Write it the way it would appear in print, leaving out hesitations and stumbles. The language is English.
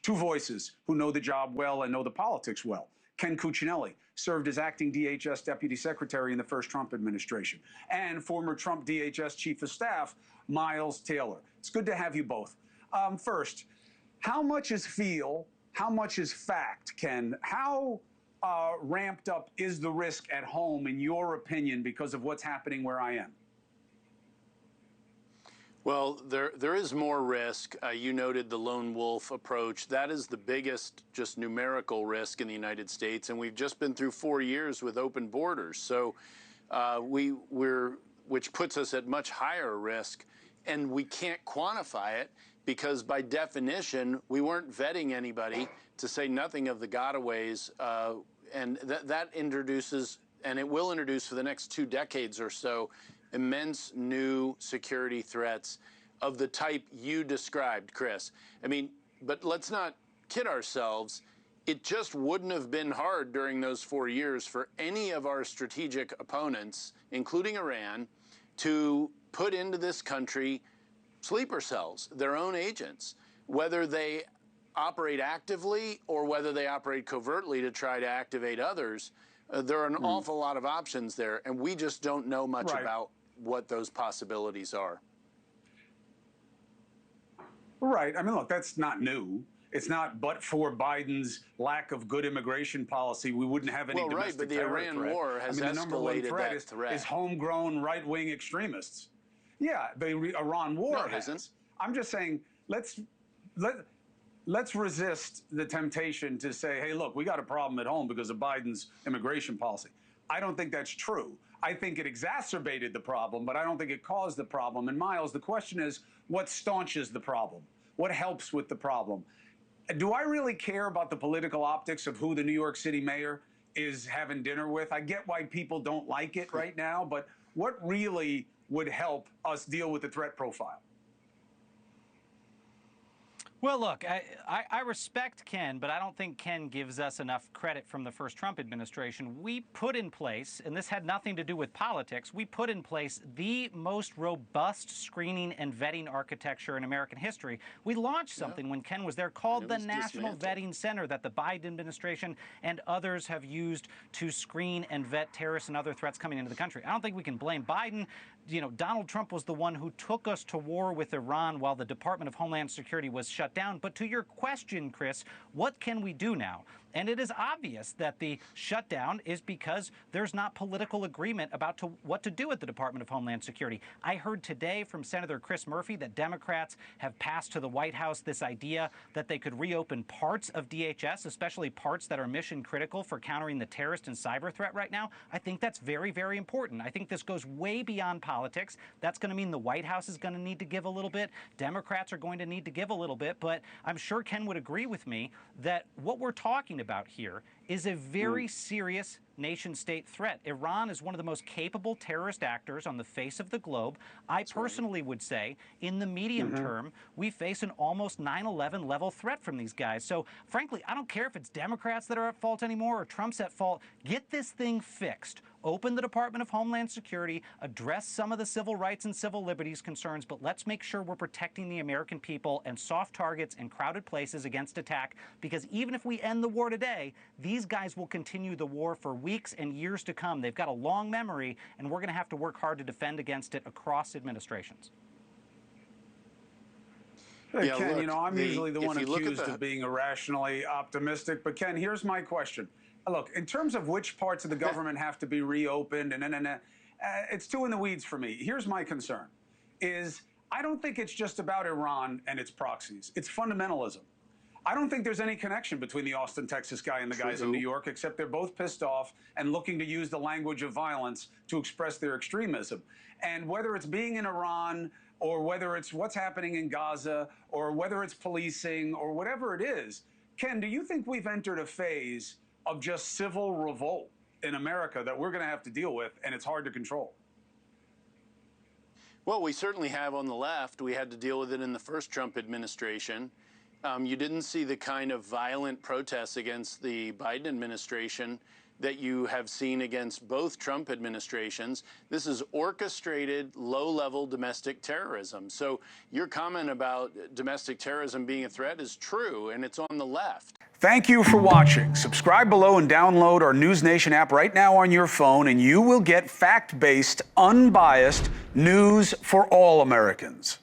Two voices who know the job well and know the politics well. Ken Cuccinelli served as acting DHS Deputy Secretary in the first Trump administration, and former Trump DHS Chief of Staff, Miles Taylor. It's good to have you both. First, how much is feel? How much is fact, Ken? How ramped up is the risk at home, in your opinion, because of what's happening where I am? Well, there is more risk. You noted the lone wolf approach. That is the biggest just numerical risk in the United States, and we've just been through 4 years with open borders. So which puts us at much higher risk, and we can't quantify it because by definition, we weren't vetting anybody, to say nothing of the gotaways, and that introduces, and it will introduce for the next 2 decades or so, immense new security threats of the type you described, Chris. I mean, but let's not kid ourselves. It just wouldn't have been hard during those 4 years for any of our strategic opponents, including Iran, to put into this country sleeper cells, their own agents, whether they operate actively or whether they operate covertly to try to activate others. There are an awful lot of options there, and we just don't know much about what those possibilities are. Right. I mean, look, that's not new. It's not, but for Biden's lack of good immigration policy, we wouldn't have any domestic terror threat. But the Iran war has escalated that threat. Is homegrown right-wing extremists. Yeah, the Iran war isn't. I'm just saying, let's resist the temptation to say, hey, look, we got a problem at home because of Biden's immigration policy. I don't think that's true. I think it exacerbated the problem, but I don't think it caused the problem. And Miles, the question is, what staunches the problem? What helps with the problem? Do I really care about the political optics of who the New York City mayor is having dinner with? I get why people don't like it right now, but what really would help us deal with the threat profile? Well, look, I respect Ken, but I don't think Ken gives us enough credit from the first Trump administration. We put in place, and this had nothing to do with politics, we put in place the most robust screening and vetting architecture in American history. We launched something when Ken was there called the National Vetting Center that the Biden administration and others have used to screen and vet terrorists and other threats coming into the country. I don't think we can blame Biden. You know, Donald Trump was the one who took us to war with Iran while the Department of Homeland Security was shut down. But to your question, Chris, what can we do now? And it is obvious that the shutdown is because there's not political agreement about what to do at the Department of Homeland Security. I heard today from Senator Chris Murphy that Democrats have passed to the White House this idea that they could reopen parts of DHS, especially parts that are mission critical for countering the terrorist and cyber threat right now. I think that's very, very important. I think this goes way beyond politics. That's going to mean the White House is going to need to give a little bit. Democrats are going to need to give a little bit. But I'm sure Ken would agree with me that what we're talking about here is a very serious nation-state threat. Iran is one of the most capable terrorist actors on the face of the globe. I personally would say, in the medium term, we face an almost 9/11 level threat from these guys. So, frankly, I don't care if it's Democrats that are at fault anymore or Trump's at fault. Get this thing fixed. Open the Department of Homeland Security, address some of the civil rights and civil liberties concerns, but let's make sure we're protecting the American people and soft targets and crowded places against attack, because even if we end the war today, these guys will continue the war for weeks and years to come. They've got a long memory, and we're going to have to work hard to defend against it across administrations. Hey, Ken, look, you know, I'm usually the one accused of being irrationally optimistic, but Ken, here's my question. Look, in terms of which parts of the government have to be reopened, it's too in the weeds for me. Here's my concern, is I don't think it's just about Iran and its proxies. It's fundamentalism. I don't think there's any connection between the Austin, Texas guy and the guys in New York, except they're both pissed off and looking to use the language of violence to express their extremism. And whether it's being in Iran or whether it's what's happening in Gaza or whether it's policing or whatever it is, Ken, do you think we've entered a phase of just civil revolt in America that we're going to have to deal with, and it's hard to control? Well, we certainly have on the left. We had to deal with it in the first Trump administration. You didn't see the kind of violent protests against the Biden administration that you have seen against both Trump administrations. This is orchestrated, low-level domestic terrorism. So your comment about domestic terrorism being a threat is true, and it's on the left. Thank you for watching. Subscribe below and download our NewsNation app right now on your phone, and you will get fact-based, unbiased news for all Americans.